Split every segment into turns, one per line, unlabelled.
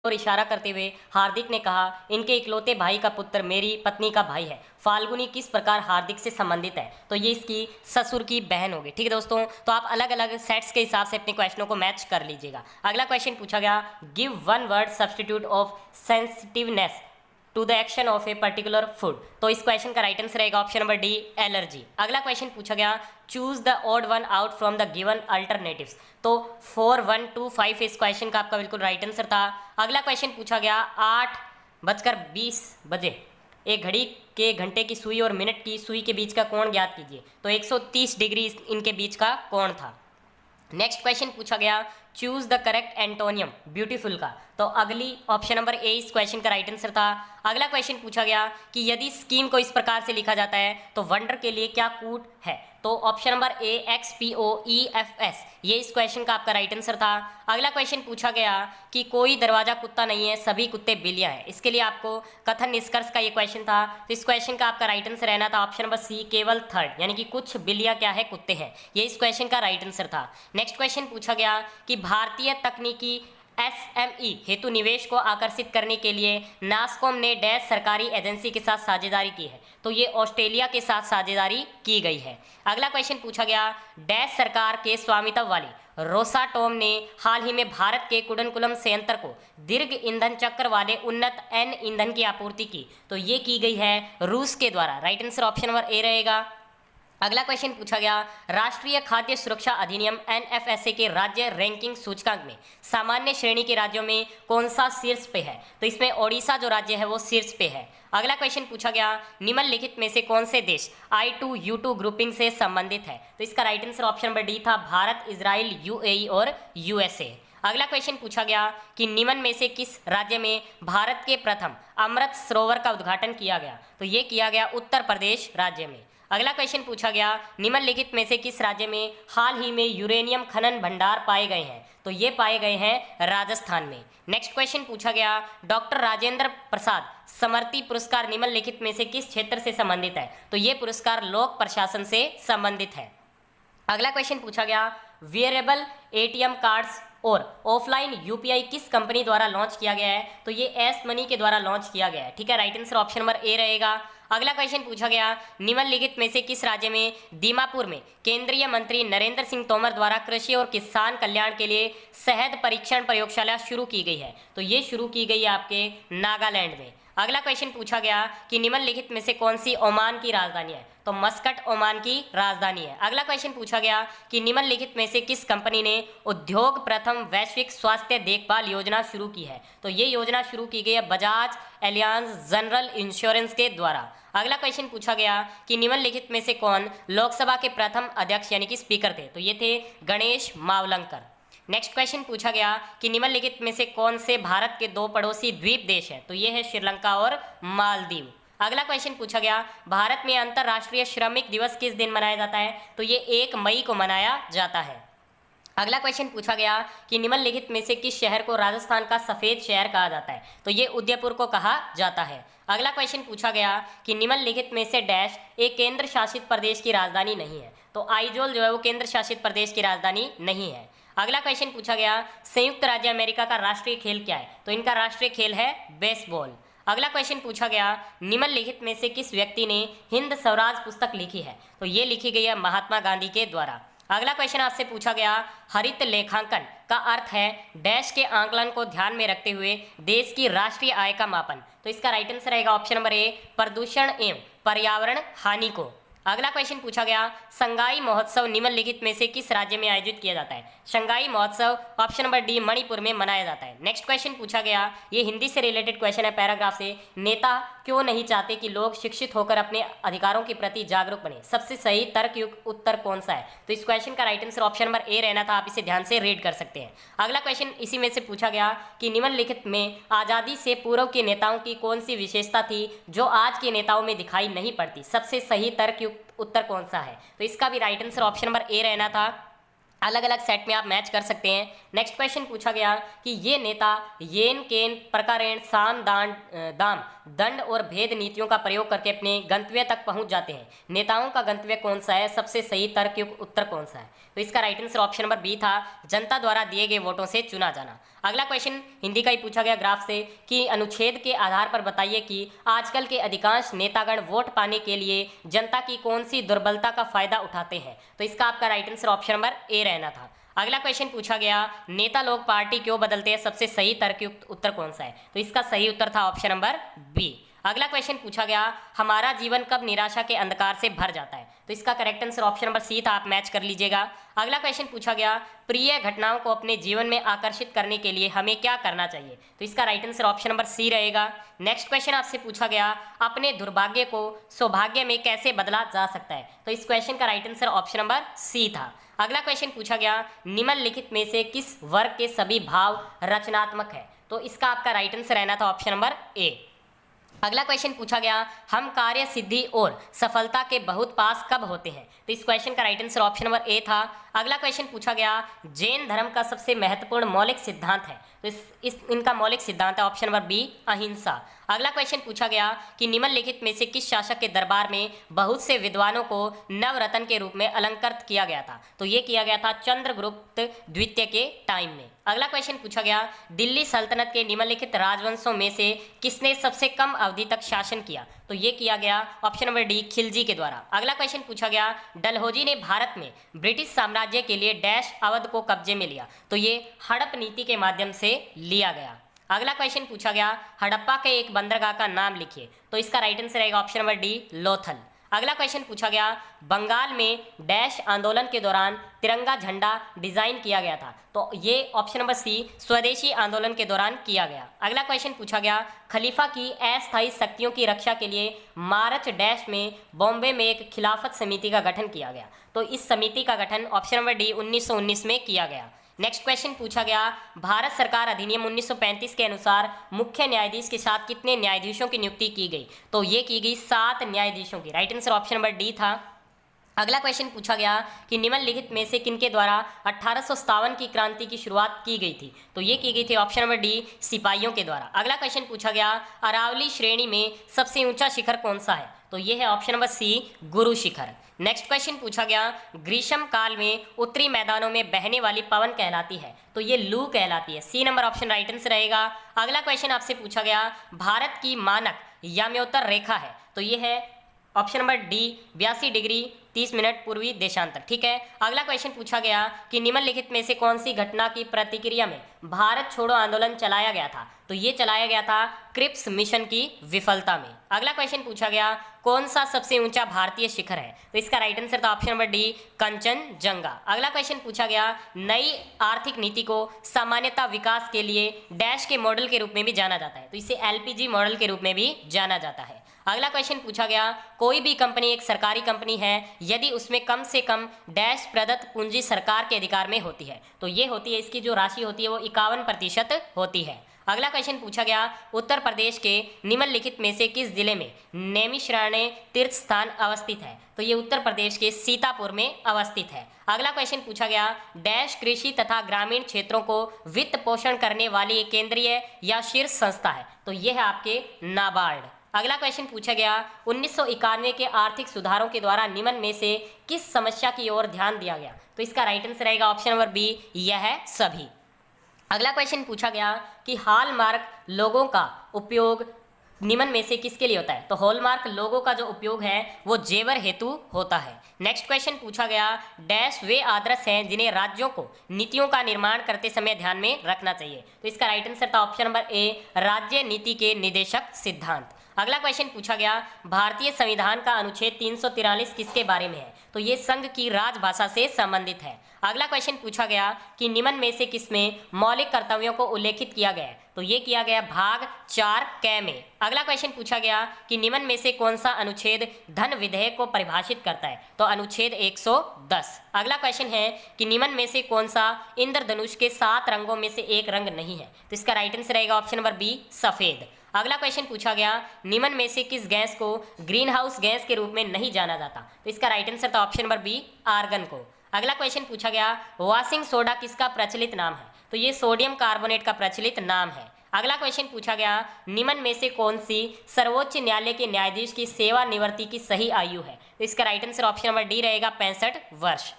और इशारा करते हुए हार्दिक ने कहा, इनके इकलौते भाई का पुत्र मेरी पत्नी का भाई है। फाल्गुनी किस प्रकार हार्दिक से संबंधित है? तो ये इसकी ससुर की बहन होगी। ठीक है दोस्तों, तो आप अलग अलग सेट्स के हिसाब से अपने क्वेश्चनों को मैच कर लीजिएगा। अगला क्वेश्चन पूछा गया, give one word substitute of sensitiveness to the action of a particular food. तो इस क्वेश्चन का राइट आंसर रहेगा ऑप्शन नंबर डी, एलर्जी। अगला क्वेश्चन पूछा गया, choose the odd one out from the given alternatives. तो 4, 1, 2, 5 इस क्वेश्चन का आपका बिल्कुल राइट आंसर था। अगला क्वेश्चन पूछा गया, 8:20 एक घड़ी के घंटे की सुई और मिनट की सुई के बीच का कोण ज्ञात कीजिए। तो 130 डिग्री इनके बीच का कोण था। नेक्स्ट क्वेश्चन पूछा गया, choose the correct antonym beautiful का। तो अगली ऑप्शन नंबर ए इस क्वेश्चन का राइट आंसर था। अगला क्वेश्चन पूछा गया कि यदि स्कीम को इस प्रकार से लिखा जाता है तो वंडर के लिए क्या कूट है? तो ऑप्शन नंबर ए XPOEFS ये इस क्वेश्चन का आपका राइट आंसर था। अगला क्वेश्चन पूछा गया कि कोई दरवाजा कुत्ता नहीं है, सभी कुत्ते बिल्लियां हैं। इसके लिए आपको कथन निष्कर्ष का ये क्वेश्चन था। तो इस क्वेश्चन का आपका राइट आंसर रहना था ऑप्शन नंबर सी, केवल थर्ड, यानी कि कुछ बिल्लियां क्या है, कुत्ते हैं। ये इस क्वेश्चन का राइट आंसर था। नेक्स्ट क्वेश्चन पूछा गया कि भारतीय तकनीकी SME हेतु निवेश को आकर्षित करने के लिए नासकॉम ने डैश सरकारी एजेंसी के साथ साझेदारी की है। तो ये ऑस्ट्रेलिया के साथ साझेदारी की गई है। अगला क्वेश्चन पूछा गया, डैश सरकार के स्वामित्व वाली रोसाटोम ने हाल ही में भारत के कुडनकुलम संयंत्र को दीर्घ ईंधन चक्र वाले उन्नत N ईंधन की आपूर्ति की। तो ये की गई है रूस के द्वारा। Right answer option number A रहेगा। अगला क्वेश्चन पूछा गया, राष्ट्रीय खाद्य सुरक्षा अधिनियम NFSA के राज्य रैंकिंग सूचकांक में सामान्य श्रेणी के राज्यों में कौन सा शीर्ष पे है? तो इसमें ओडिशा जो राज्य है वो शीर्ष पे है। अगला क्वेश्चन पूछा गया, निम्नलिखित में से कौन से देश I2U2 ग्रुपिंग से संबंधित है? तो इसका right answer option number D था, भारत, इजराइल, UAE और USA। अगला क्वेश्चन पूछा गया कि निम्न में से किस राज्य में भारत के प्रथम अमृत सरोवर का उद्घाटन किया गया? तो ये किया गया उत्तर प्रदेश राज्य में। अगला क्वेश्चन पूछा गया, निम्नलिखित में से किस राज्य में हाल ही में यूरेनियम खनन भंडार पाए गए हैं? तो ये पाए गए हैं राजस्थान में। नेक्स्ट क्वेश्चन पूछा गया, डॉक्टर राजेंद्र प्रसाद स्मृति पुरस्कार निम्नलिखित में से किस क्षेत्र से संबंधित है? तो ये पुरस्कार लोक प्रशासन से संबंधित है। अगला क्वेश्चन पूछा गया, वेरिएबल ATM कार्ड्स और ऑफलाइन UPI किस कंपनी द्वारा लॉन्च किया गया है? तो ये एस मनी के द्वारा लॉन्च किया गया है। ठीक है, right answer option number A रहेगा। अगला क्वेश्चन पूछा गया, निम्नलिखित में से किस राज्य में दीमापुर में केंद्रीय मंत्री नरेंद्र सिंह तोमर द्वारा कृषि और किसान कल्याण के लिए शहद परीक्षण प्रयोगशाला शुरू की गई है? तो ये शुरू की गई है आपके नागालैंड में। अगला क्वेश्चन पूछा गया कि निम्नलिखित में से कौन सी ओमान की राजधानी है? तो मस्कट ओमान की राजधानी है। अगला क्वेश्चन पूछा गया कि निम्नलिखित में से किस कंपनी ने उद्योग प्रथम वैश्विक स्वास्थ्य देखभाल योजना शुरू की है? तो ये योजना शुरू की गई है बजाज एलियांज जनरल इंश्योरेंस के द्वारा। अगला क्वेश्चन पूछा गया कि निम्नलिखित में से कौन लोकसभा के प्रथम अध्यक्ष यानी कि स्पीकर थे? तो ये थे गणेश मावलंकर। नेक्स्ट क्वेश्चन पूछा गया कि निम्नलिखित में से कौन से भारत के दो पड़ोसी द्वीप देश हैं? तो ये है श्रीलंका और मालदीव। अगला क्वेश्चन पूछा गया, भारत में अंतर्राष्ट्रीय श्रमिक दिवस किस दिन मनाया जाता है? तो ये 1 मई को मनाया जाता है। अगला क्वेश्चन पूछा गया कि निम्नलिखित में से किस शहर को राजस्थान का सफेद शहर कहा जाता है? तो ये उदयपुर को कहा जाता है। अगला क्वेश्चन पूछा गया कि निम्नलिखित में से डैश एक केंद्र शासित प्रदेश की राजधानी नहीं है? तो आइजोल जो है वो केंद्र शासित प्रदेश की राजधानी नहीं है। अगला क्वेश्चन पूछा गया, संयुक्त राज्य अमेरिका का राष्ट्रीय खेल क्या है? तो इनका राष्ट्रीय खेल है बेसबॉल। अगला क्वेश्चन पूछा गया, निम्नलिखित में से किस व्यक्ति ने हिंद स्वराज पुस्तक लिखी है? तो ये लिखी गई है महात्मा गांधी के द्वारा। अगला क्वेश्चन आपसे पूछा गया, हरित लेखांकन का अर्थ है डैश के आंकलन को ध्यान में रखते हुए देश की राष्ट्रीय आय का मापन। तो इसका राइट आंसर रहेगा ऑप्शन नंबर ए, प्रदूषण एवं पर्यावरण हानि को। अगला क्वेश्चन पूछा गया, संगाई महोत्सव निम्नलिखित में से किस राज्य में आयोजित किया जाता है? संगाई महोत्सव ऑप्शन नंबर डी मणिपुर में मनाया जाता है। नेक्स्ट क्वेश्चन पूछा गया, ये हिंदी से रिलेटेड क्वेश्चन है पैराग्राफ से, नेता क्यों नहीं चाहते कि लोग शिक्षित होकर अपने अधिकारों के प्रति जागरूक बने? सबसे सही तर्कयुक्त उत्तर कौन सा है? तो इस क्वेश्चन का right answer option number A रहना था, आप इसे ध्यान से रीड कर सकते हैं। अगला क्वेश्चन इसी में से पूछा गया कि निम्नलिखित में आजादी से पूर्व के नेताओं की कौन सी विशेषता थी जो आज के नेताओं में दिखाई नहीं पड़ती? सबसे सही तर्कयुक्त उत्तर कौन सा है? तो इसका भी right answer option number A रहना था। अलग अलग सेट में आप मैच कर सकते हैं। नेक्स्ट क्वेश्चन पूछा गया कि ये नेता येन केन प्रकारेण साम दाम दंड और भेद नीतियों का प्रयोग करके अपने गंतव्य तक पहुंच जाते हैं। नेताओं का गंतव्य कौन सा है? सबसे सही तर्कयुक्त उत्तर कौन सा है? तो इसका right answer option number B था, जनता द्वारा दिए गए वोटों से चुना जाना। अगला क्वेश्चन हिंदी का ही पूछा गया ग्राफ से कि अनुच्छेद के आधार पर बताइए कि आजकल के अधिकांश नेतागण वोट पाने के लिए जनता की कौन सी दुर्बलता का फायदा उठाते हैं। तो इसका आपका right answer option number A रहना था। अगला क्वेश्चन पूछा गया नेता लोग पार्टी क्यों बदलते हैं, सबसे सही तर्कयुक्त उत्तर कौन सा है। तो इसका सही उत्तर था ऑप्शन नंबर बी। अगला क्वेश्चन पूछा गया हमारा जीवन कब निराशा के अंधकार से भर जाता है। तो इसका correct answer option number C था, आप मैच कर लीजिएगा। अगला क्वेश्चन पूछा गया प्रिय घटनाओं को अपने जीवन में आकर्षित करने के लिए हमें क्या करना चाहिए। तो इसका right answer option number C रहेगा। नेक्स्ट क्वेश्चन आपसे पूछा गया अपने दुर्भाग्य को सौभाग्य में कैसे बदला जा सकता है। तो इस क्वेश्चन का right answer option number C था। अगला क्वेश्चन पूछा गया निम्नलिखित में से किस वर्ग के सभी भाव रचनात्मक है। तो इसका आपका राइट आंसर रहना था ऑप्शन नंबर ए। अगला क्वेश्चन पूछा गया हम कार्य सिद्धि और सफलता के बहुत पास कब होते हैं। तो इस क्वेश्चन का right answer option number A था। अगला क्वेश्चन पूछा गया जैन धर्म का सबसे महत्वपूर्ण मौलिक सिद्धांत है। तो इनका मौलिक सिद्धांत है ऑप्शन नंबर बी अहिंसा। अगला क्वेश्चन पूछा गया कि निम्नलिखित में से किस शासक के दरबार में बहुत से विद्वानों को नवरत्न के रूप में अलंकृत किया गया था। तो ये किया गया था चंद्रगुप्त द्वितीय के टाइम में। अगला क्वेश्चन पूछा गया दिल्ली सल्तनत के निम्नलिखित राजवंशों में से किसने सबसे कम अवधि तक शासन किया। तो ये किया गया ऑप्शन नंबर डी खिलजी के द्वारा। अगला क्वेश्चन पूछा गया डलहौजी ने भारत में ब्रिटिश साम्राज्य के लिए डैश अवध को कब्जे में लिया। तो ये हड़प नीति के माध्यम से लिया गया। अगला क्वेश्चन पूछा गया हड़प्पा के एक बंदरगाह का नाम लिखिए। तो इसका राइट आंसर रहेगा ऑप्शन नंबर डी लोथल। अगला क्वेश्चन पूछा गया बंगाल में डैश आंदोलन के दौरान तिरंगा झंडा डिजाइन किया गया था। तो ये ऑप्शन नंबर सी स्वदेशी आंदोलन के दौरान किया गया। अगला क्वेश्चन पूछा गया खलीफा की अस्थायी शक्तियों की रक्षा के लिए मार्च डैश में बॉम्बे में एक खिलाफत समिति का गठन किया गया। तो इस समिति का गठन ऑप्शन नंबर डी 1919 में किया गया। नेक्स्ट क्वेश्चन पूछा गया भारत सरकार अधिनियम 1935 के अनुसार मुख्य न्यायाधीश के साथ कितने न्यायाधीशों की नियुक्ति की गई। तो ये की गई 7 न्यायाधीशों की। Right answer option number D था। अगला क्वेश्चन पूछा गया कि निम्नलिखित में से किनके द्वारा 1857 की क्रांति की शुरुआत की गई थी। तो ये की गई थी ऑप्शन नंबर डी सिपाहियों के द्वारा। अगला क्वेश्चन पूछा गया अरावली श्रेणी में सबसे ऊंचा शिखर कौन सा है। तो ये है ऑप्शन नंबर सी गुरु शिखर। नेक्स्ट क्वेश्चन पूछा गया ग्रीष्म काल में उत्तरी मैदानों में बहने वाली पवन कहलाती है। तो ये लू कहलाती है। C number option right answer रहेगा। अगला क्वेश्चन आपसे पूछा गया भारत की मानक याम्योत्तर रेखा है। तो ये है option number D 82 degree 30 minute पूर्वी देशांतर। ठीक है। अगला क्वेश्चन पूछा गया कि निम्नलिखित में से कौन सी घटना की प्रतिक्रिया में भारत छोड़ो आंदोलन चलाया गया था। तो ये चलाया गया था क्रिप्स मिशन की विफलता में। अगला क्वेश्चन पूछा गया कौन सा सबसे ऊंचा भारतीय शिखर है। तो इसका राइट आंसर था ऑप्शन नंबर डी कंचनजंगा। अगला क्वेश्चन पूछा गया नई आर्थिक नीति को सामान्यतः विकास के लिए डैश के मॉडल के रूप में भी जाना जाता है। तो इसे एलपीजी मॉडल के रूप में भी जाना जाता है। अगला क्वेश्चन पूछा गया कोई भी कंपनी एक सरकारी कंपनी है यदि उसमें कम से कम डैश प्रदत्त पूंजी सरकार के अधिकार में होती है। तो ये होती है, इसकी जो राशि होती है वो 51% होती है। अगला क्वेश्चन पूछा गया उत्तर प्रदेश के निम्नलिखित में से किस जिले में नैमिषारण्य तीर्थ स्थान अवस्थित है। तो ये उत्तर प्रदेश के सीतापुर में अवस्थित है। अगला क्वेश्चन पूछा गया डैश कृषि तथा ग्रामीण क्षेत्रों को वित्त पोषण करने वाली एक केंद्रीय या शीर्ष संस्था है। तो ये है आपके नाबार्ड। अगला क्वेश्चन पूछा गया 1991 के आर्थिक सुधारों के द्वारा निम्न में से किस समस्या की ओर ध्यान दिया गया। तो इसका राइट आंसर रहेगा ऑप्शन नंबर बी यह सभी। अगला क्वेश्चन पूछा गया कि हॉलमार्क लोगों का उपयोग निम्न में से किसके लिए होता है। तो हॉलमार्क लोगों का जो उपयोग है वो जेवर हेतु होता है। नेक्स्ट क्वेश्चन पूछा गया डैश वे आदर्श हैं जिन्हें राज्यों को नीतियों का निर्माण करते समय ध्यान में रखना चाहिए। तो इसका राइट आंसर था ऑप्शन नंबर ए राज्य नीति के निदेशक सिद्धांत। अगला क्वेश्चन पूछा गया भारतीय संविधान का अनुच्छेद 343 किसके बारे में है। तो ये संघ की राजभाषा से संबंधित है। अगला क्वेश्चन पूछा गया कि निम्न में से किसमें मौलिक कर्तव्यों को उल्लेखित किया गया है। तो ये किया गया भाग 4 क में। अगला क्वेश्चन पूछा गया कि निम्न में से कौन सा अनुच्छेद धन विधेयक को परिभाषित करता है। तो अनुच्छेद 110। अगला क्वेश्चन है कि निम्न में से कौन सा इंद्रधनुष के 7 रंगों में से एक रंग नहीं है। तो इसका राइट आंसर रहेगा ऑप्शन नंबर बी सफेद। अगला क्वेश्चन पूछा गया निम्न में से किस गैस को ग्रीन हाउस गैस के रूप में नहीं जाना जाता। तो इसका राइट आंसर था ऑप्शन नंबर बी आर्गन को। अगला क्वेश्चन पूछा गया वॉशिंग सोडा किसका प्रचलित नाम है। तो ये सोडियम कार्बोनेट का प्रचलित नाम है। अगला क्वेश्चन पूछा गया निम्न में से कौन सी सर्वोच्च न्यायालय के न्यायाधीश की सेवानिवृत्ति की सही आयु है। तो इसका right answer option number D रहेगा 65 वर्ष।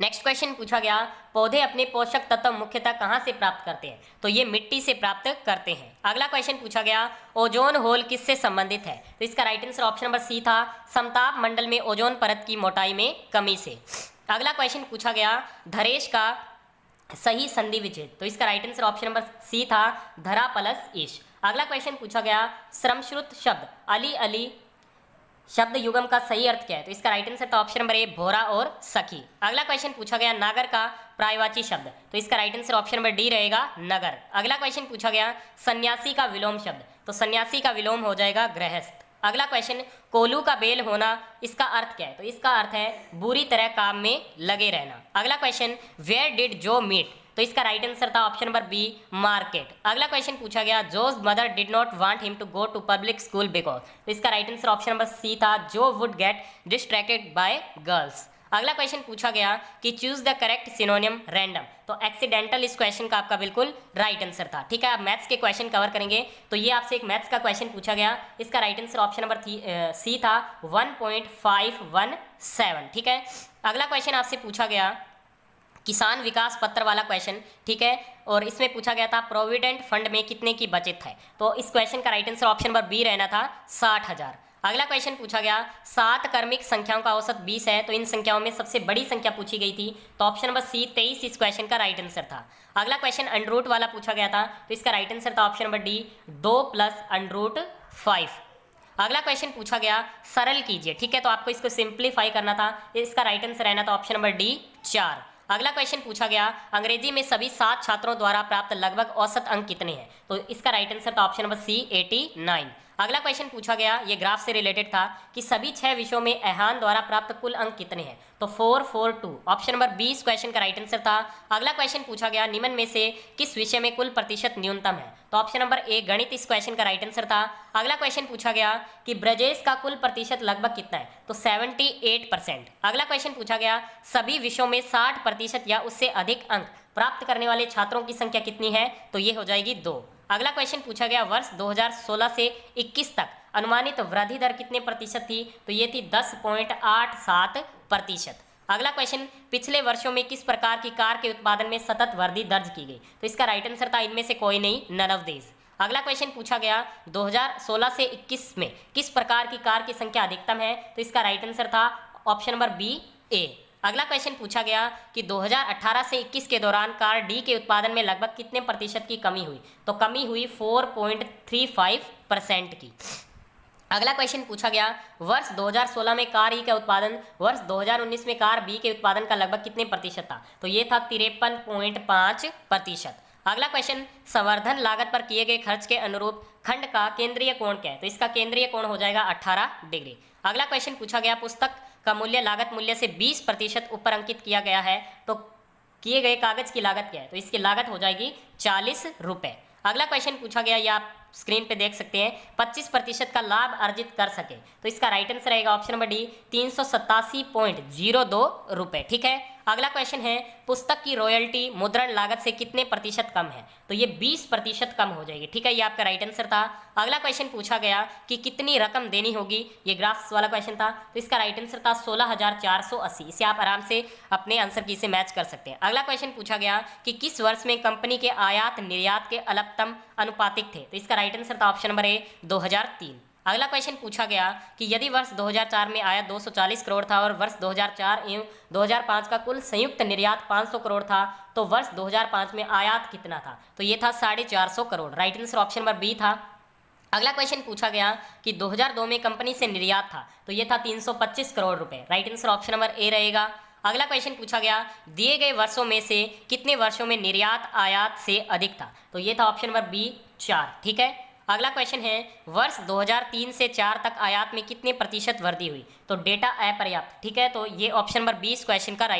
नेक्स्ट क्वेश्चन पूछा गया, पौधे अपने पोषक तत्व मुख्यतः कहाँ से प्राप्त करते हैं? तो ये मिट्टी से प्राप्त करते हैं। अगला क्वेश्चन पूछा गया, ओजोन होल किससे संबंधित है? तो इसका right answer option number C था, समताप मंडल में ओजोन परत की मोटाई में कमी से। अगला क्वेश्चन पूछा गया, धरेश का सही संधि विच्छेद? तो इसका right answer option number C था, धरा प्लस ईश। अगला क्वेश्चन पूछा गया, श्रमश्रुत शब्द अली अली शब्द युगम का सही अर्थ क्या है? तो इसका राइट आंसर था ऑप्शन नंबर ए, भोरा और सखी। अगला क्वेश्चन पूछा गया, नागर का पर्यायवाची शब्द? तो इसका right answer option number D रहेगा, नगर। अगला क्वेश्चन पूछा गया, सन्यासी का विलोम शब्द? तो सन्यासी का विलोम हो जाएगा गृहस्थ। अगला क्वेश्चन, कोल्हू का बेल होना, इसका अर्थ क्या है? तो इसका अर्थ है बुरी तरह काम में लगे रहना। अगला question, where did Joe meet? तो इसका राइट आंसर था ऑप्शन नंबर बी, मार्केट। अगला क्वेश्चन पूछा गया, Joe's mother did not want him to go to public school because? तो इसका right answer option number C था, Joe would get distracted by girls. अगला क्वेश्चन पूछा गया कि choose the correct synonym random? तो एक्सीडेंटल इस क्वेश्चन का आपका बिल्कुल राइट आंसर था। ठीक है, आप मैथ्स के क्वेश्चन कवर करेंगे तो ये आपसे एक मैथ्स का क्वेश्चन पूछा गया, इसका right answer option number C था, 1.517। ठीक है, अगला क्वेश्चन आपसे पूछा गया किसान विकास पत्र वाला क्वेश्चन। ठीक है, और इसमें पूछा गया था प्रोविडेंट फंड में कितने की बचत है? तो इस क्वेश्चन का right answer option number B रहना था, 60,000। अगला क्वेश्चन पूछा गया, 7 क्रमिक संख्याओं का औसत 20 है, तो इन संख्याओं में सबसे बड़ी संख्या पूछी गई थी, तो ऑप्शन नंबर सी 23 इस क्वेश्चन का राइट आंसर था। अगला क्वेश्चन अंडरूट वाला पूछा गया था, तो इसका राइट आंसर था ऑप्शन नंबर डी, 2 + √5। अगला क्वेश्चन पूछा गया, सरल कीजिए। ठीक है, तो आपको इसको सिंप्लीफाई करना था, इसका राइट आंसर रहना था ऑप्शन नंबर डी, 4। अगला क्वेश्चन पूछा गया, अंग्रेजी में सभी 7 छात्रों द्वारा प्राप्त लगभग औसत अंक कितने हैं? तो इसका राइट आंसर था ऑप्शन नंबर सी, 89। अगला क्वेश्चन पूछा गया, ये ग्राफ से रिलेटेड था कि सभी 6 विषयों में एहान द्वारा प्राप्त कुल अंक कितने हैं? तो 442 ऑप्शन नंबर बी इस क्वेश्चन का राइट आंसर था। अगला क्वेश्चन पूछा गया, निम्न में से किस विषय में कुल प्रतिशत न्यूनतम है? तो ऑप्शन नंबर ए, गणित इस क्वेश्चन का राइट आंसर था। अगला क्वेश्चन पूछा गया कि ब्रजेश का कुल प्रतिशत लगभग कितना है? तो 78%। अगला क्वेश्चन पूछा गया, सभी विषयों में 60% या उससे अधिक अंक प्राप्त करने वाले छात्रों की संख्या कितनी है? तो ये हो जाएगी 2। अगला क्वेश्चन पूछा गया, वर्ष 2016 से 21 तक अनुमानित वृद्धि दर कितने प्रतिशत थी? तो ये थी 10.87%। अगला क्वेश्चन, पिछले वर्षों में किस प्रकार की कार के उत्पादन में सतत वृद्धि दर्ज की गई? तो इसका राइट आंसर था इनमें से कोई नहीं, नन ऑफ दीज। अगला क्वेश्चन पूछा गया, 2016 से 21 में किस प्रकार की कार की संख्या अधिकतम है? तो इसका राइट आंसर था ऑप्शन नंबर बी, ए। अगला क्वेश्चन पूछा गया कि 2018 से 21 के दौरान कार डी के उत्पादन में लगभग कितने प्रतिशत की कमी हुई? तो कमी हुई 4.35% की। अगला क्वेश्चन पूछा गया, वर्ष 2016 में कार ई का उत्पादन वर्ष 2019 में कार बी के उत्पादन का लगभग कितने प्रतिशत था? तो ये था 53.5%। अगला क्वेश्चन, संवर्धन लागत पर किए गए खर्च के अनुरूप खंड का केंद्रीय कोण क्या है? तो इसका केंद्रीय कोण हो जाएगा 18 डिग्री। अगला क्वेश्चन पूछा गया, पुस्तक का मूल्य लागत मूल्य से 20% ऊपर अंकित किया गया है, तो किए गए कागज की लागत क्या है? तो इसकी लागत हो जाएगी 40 रुपये। अगला क्वेश्चन पूछा गया, ये आप स्क्रीन पे देख सकते हैं, 25% का लाभ अर्जित कर सके, तो इसका राइट आंसर रहेगा ऑप्शन नंबर डी, 387.02 रुपये। ठीक है, अगला क्वेश्चन है, पुस्तक की रॉयल्टी मुद्रण लागत से कितने प्रतिशत कम है? तो ये 20% कम हो जाएगी। ठीक है, ये आपका राइट आंसर था। अगला क्वेश्चन पूछा गया कि कितनी रकम देनी होगी, ये ग्राफ्स वाला क्वेश्चन था, तो इसका राइट आंसर था 16,480। इसे आप आराम से अपने आंसर की से मैच कर सकते हैं। अगला क्वेश्चन पूछा गया कि किस वर्ष में कंपनी के आयात निर्यात के अलपतम अनुपातिक थे? तो इसका राइट आंसर था ऑप्शन नंबर ए, 2003। अगला क्वेश्चन पूछा गया कि यदि वर्ष 2004 में आयात 240 करोड़ था और वर्ष 2004 एवं 2005 का कुल संयुक्त निर्यात 500 करोड़ था, तो वर्ष 2005 में आयात कितना था? तो ये था 450 crore. Right answer option number B था। अगला क्वेश्चन पूछा गया कि 2002 में कंपनी से निर्यात था, तो ये था 325 करोड़ रुपए। Right answer option number A रहेगा। अगला क्वेश्चन पूछा गया, दिए गए वर्षों में से कितने वर्षों में निर्यात आयात से अधिक था? तो ये था ऑप्शन नंबर बी, 4। ठीक है, अगला क्वेश्चन है, वर्ष 2003 से 4 तक आयात में कितने प्रतिशत वृद्धि हुई? तो डेटा अपर्याप्त। ठीक है, तो ये ऑप्शन नंबर 20 क्वेश्चन का राइट